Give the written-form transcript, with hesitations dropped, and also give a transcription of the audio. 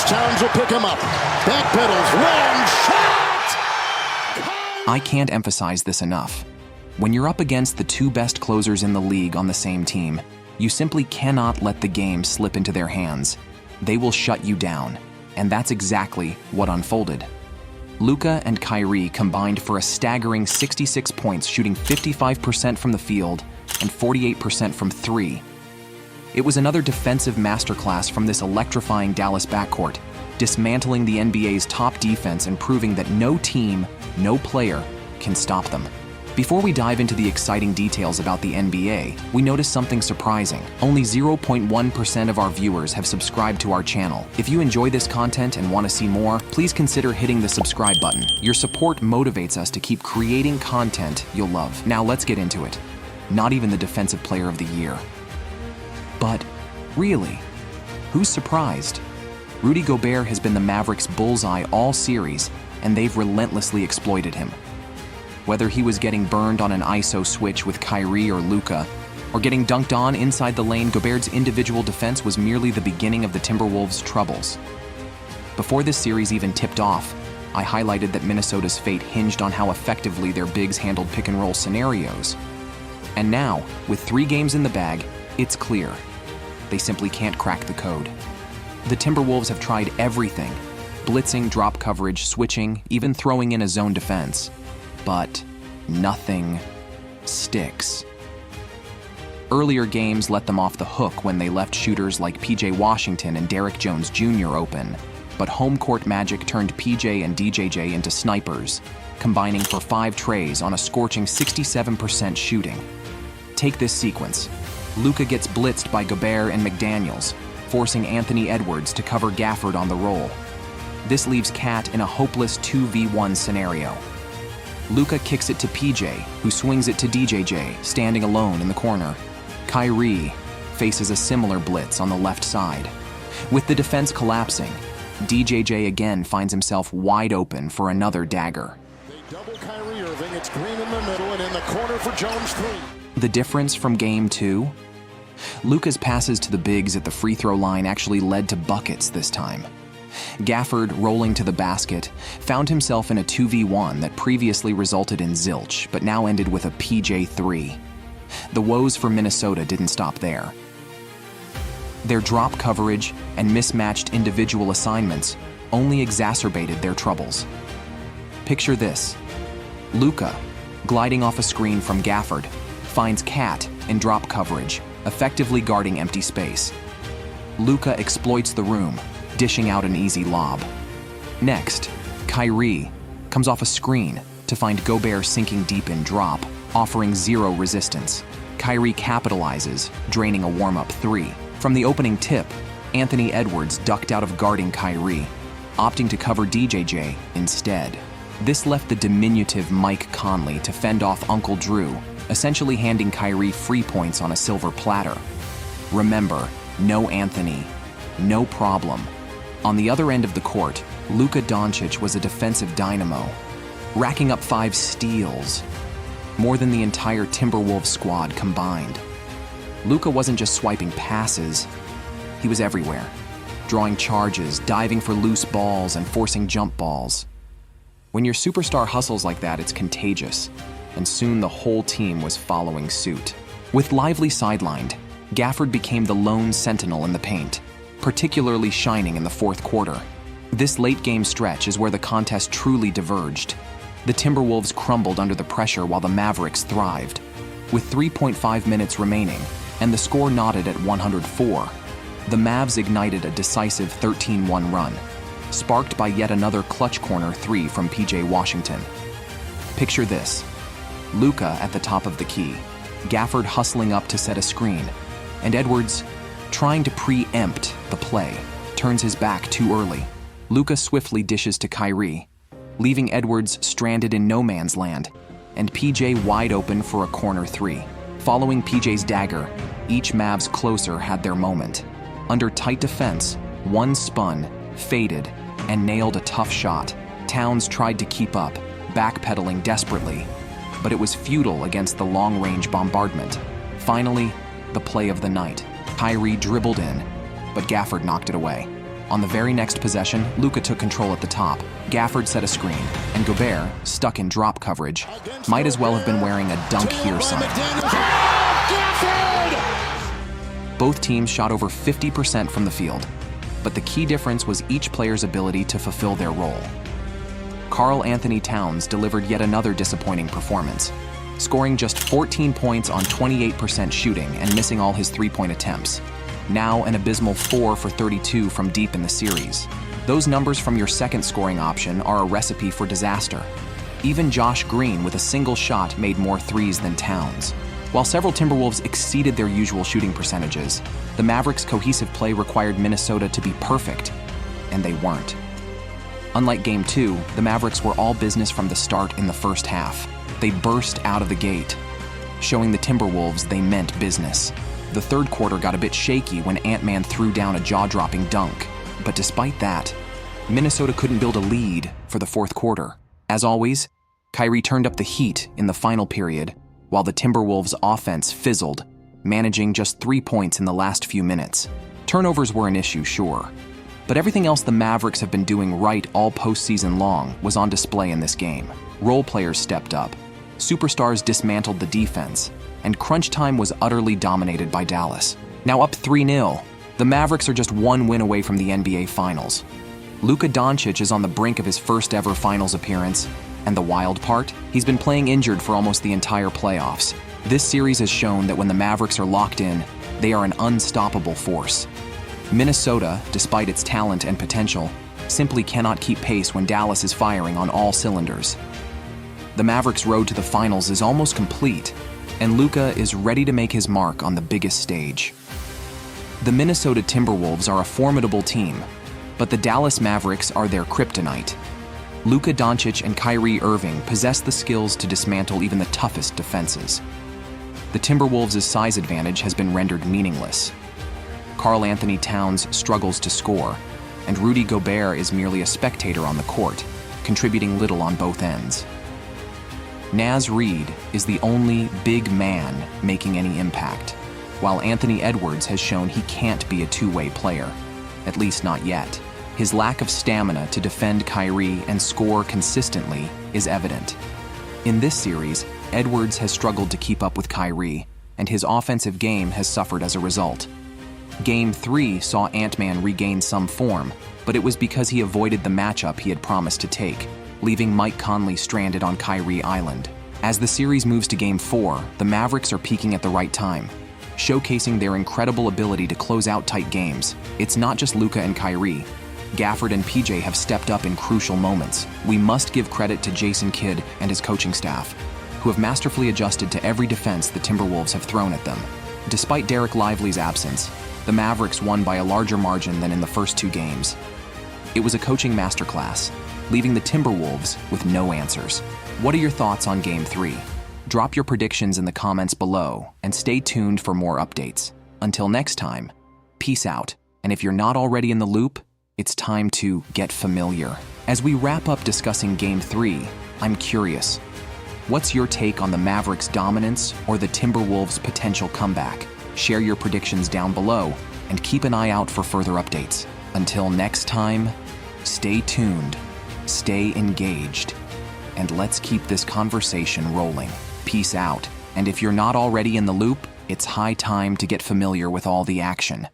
Towns. Towns will pick him up. Backpedals. Long shot! I can't emphasize this enough. When you're up against the two best closers in the league on the same team, you simply cannot let the game slip into their hands. They will shut you down, and that's exactly what unfolded. Luka and Kyrie combined for a staggering 66 points, shooting 55% from the field and 48% from three. It was another defensive masterclass from this electrifying Dallas backcourt, dismantling the NBA's top defense and proving that no team, no player can stop them. Before we dive into the exciting details about the NBA, we noticed something surprising. Only 0.1% of our viewers have subscribed to our channel. If you enjoy this content and want to see more, please consider hitting the subscribe button. Your support motivates us to keep creating content you'll love. Now let's get into it. Not even the Defensive Player of the Year. But really, who's surprised? Rudy Gobert has been the Mavericks' bullseye all series, and they've relentlessly exploited him. Whether he was getting burned on an ISO switch with Kyrie or Luka, or getting dunked on inside the lane, Gobert's individual defense was merely the beginning of the Timberwolves' troubles. Before this series even tipped off, I highlighted that Minnesota's fate hinged on how effectively their bigs handled pick-and-roll scenarios. And now, with 3 games in the bag, it's clear. They simply can't crack the code. The Timberwolves have tried everything: blitzing, drop coverage, switching, even throwing in a zone defense. But nothing sticks. Earlier games let them off the hook when they left shooters like PJ Washington and Derrick Jones Jr. open, but home court magic turned PJ and DJJ into snipers, combining for 5 trays on a scorching 67% shooting. Take this sequence. Luka gets blitzed by Gobert and McDaniels, forcing Anthony Edwards to cover Gafford on the roll. This leaves Cat in a hopeless 2v1 scenario. Luka kicks it to PJ, who swings it to DJJ, standing alone in the corner. Kyrie faces a similar blitz on the left side. With the defense collapsing, DJJ again finds himself wide open for another dagger. They double Kyrie Irving. It's Green in the middle and in the corner for Jones 3. The difference from Game 2? Luka's passes to the bigs at the free throw line actually led to buckets this time. Gafford, rolling to the basket, found himself in a 2v1 that previously resulted in zilch, but now ended with a PJ3. The woes for Minnesota didn't stop there. Their drop coverage and mismatched individual assignments only exacerbated their troubles. Picture this. Luka, gliding off a screen from Gafford, finds Cat in drop coverage, effectively guarding empty space. Luka exploits the room, dishing out an easy lob. Next, Kyrie comes off a screen to find Gobert sinking deep in drop, offering 0 resistance. Kyrie capitalizes, draining a warm-up 3. From the opening tip, Anthony Edwards ducked out of guarding Kyrie, opting to cover DJJ instead. This left the diminutive Mike Conley to fend off Uncle Drew, essentially handing Kyrie free points on a silver platter. Remember, no Anthony, no problem. On the other end of the court, Luka Doncic was a defensive dynamo, racking up 5 steals, more than the entire Timberwolves squad combined. Luka wasn't just swiping passes, he was everywhere, drawing charges, diving for loose balls, and forcing jump balls. When your superstar hustles like that, it's contagious, and soon the whole team was following suit. With Lively sidelined, Gafford became the lone sentinel in the paint, particularly shining in the 4th quarter. This late-game stretch is where the contest truly diverged. The Timberwolves crumbled under the pressure while the Mavericks thrived. With 3.5 minutes remaining, and the score knotted at 104, the Mavs ignited a decisive 13-1 run, sparked by yet another clutch corner 3 from PJ Washington. Picture this. Luka at the top of the key, Gafford hustling up to set a screen, and Edwards, trying to preempt the play, turns his back too early. Luka swiftly dishes to Kyrie, leaving Edwards stranded in no man's land, and PJ wide open for a corner 3. Following PJ's dagger, each Mavs closer had their moment. Under tight defense, one spun, faded, and nailed a tough shot. Towns tried to keep up, backpedaling desperately, but it was futile against the long-range bombardment. Finally, the play of the night. Kyrie dribbled in, but Gafford knocked it away. On the very next possession, Luka took control at the top. Gafford set a screen, and Gobert, stuck in drop coverage, might as well have been wearing a dunk here sign. Both teams shot over 50% from the field, but the key difference was each player's ability to fulfill their role. Karl Anthony Towns delivered yet another disappointing performance, scoring just 14 points on 28% shooting and missing all his three-point attempts. Now an abysmal 4 for 32 from deep in the series. Those numbers from your second scoring option are a recipe for disaster. Even Josh Green with a single shot made more threes than Towns. While several Timberwolves exceeded their usual shooting percentages, the Mavericks' cohesive play required Minnesota to be perfect, and they weren't. Unlike Game 2, the Mavericks were all business from the start in the first half. They burst out of the gate, showing the Timberwolves they meant business. The third quarter got a bit shaky when Ant-Man threw down a jaw-dropping dunk. But despite that, Minnesota couldn't build a lead for the fourth quarter. As always, Kyrie turned up the heat in the final period, while the Timberwolves' offense fizzled, managing just 3 points in the last few minutes. Turnovers were an issue, sure, but everything else the Mavericks have been doing right all postseason long was on display in this game. Role players stepped up, superstars dismantled the defense, and crunch time was utterly dominated by Dallas. Now up 3-0, the Mavericks are just one win away from the NBA Finals. Luka Doncic is on the brink of his first ever Finals appearance, and the wild part? He's been playing injured for almost the entire playoffs. This series has shown that when the Mavericks are locked in, they are an unstoppable force. Minnesota, despite its talent and potential, simply cannot keep pace when Dallas is firing on all cylinders. The Mavericks' road to the finals is almost complete, and Luka is ready to make his mark on the biggest stage. The Minnesota Timberwolves are a formidable team, but the Dallas Mavericks are their kryptonite. Luka Doncic and Kyrie Irving possess the skills to dismantle even the toughest defenses. The Timberwolves' size advantage has been rendered meaningless. Karl Anthony Towns struggles to score, and Rudy Gobert is merely a spectator on the court, contributing little on both ends. Naz Reid is the only big man making any impact, while Anthony Edwards has shown he can't be a two-way player, at least not yet. His lack of stamina to defend Kyrie and score consistently is evident. In this series, Edwards has struggled to keep up with Kyrie, and his offensive game has suffered as a result. Game 3 saw Ant-Man regain some form, but it was because he avoided the matchup he had promised to take, leaving Mike Conley stranded on Kyrie Island. As the series moves to Game 4, the Mavericks are peaking at the right time, showcasing their incredible ability to close out tight games. It's not just Luka and Kyrie. Gafford and PJ have stepped up in crucial moments. We must give credit to Jason Kidd and his coaching staff, who have masterfully adjusted to every defense the Timberwolves have thrown at them. Despite Derek Lively's absence, the Mavericks won by a larger margin than in the first 2 games. It was a coaching masterclass, leaving the Timberwolves with no answers. What are your thoughts on Game 3? Drop your predictions in the comments below and stay tuned for more updates. Until next time, peace out. And if you're not already in the loop, it's time to get familiar. As we wrap up discussing Game 3, I'm curious. What's your take on the Mavericks' dominance or the Timberwolves' potential comeback? Share your predictions down below and keep an eye out for further updates. Until next time, stay tuned, stay engaged, and let's keep this conversation rolling. Peace out. And if you're not already in the loop, it's high time to get familiar with all the action.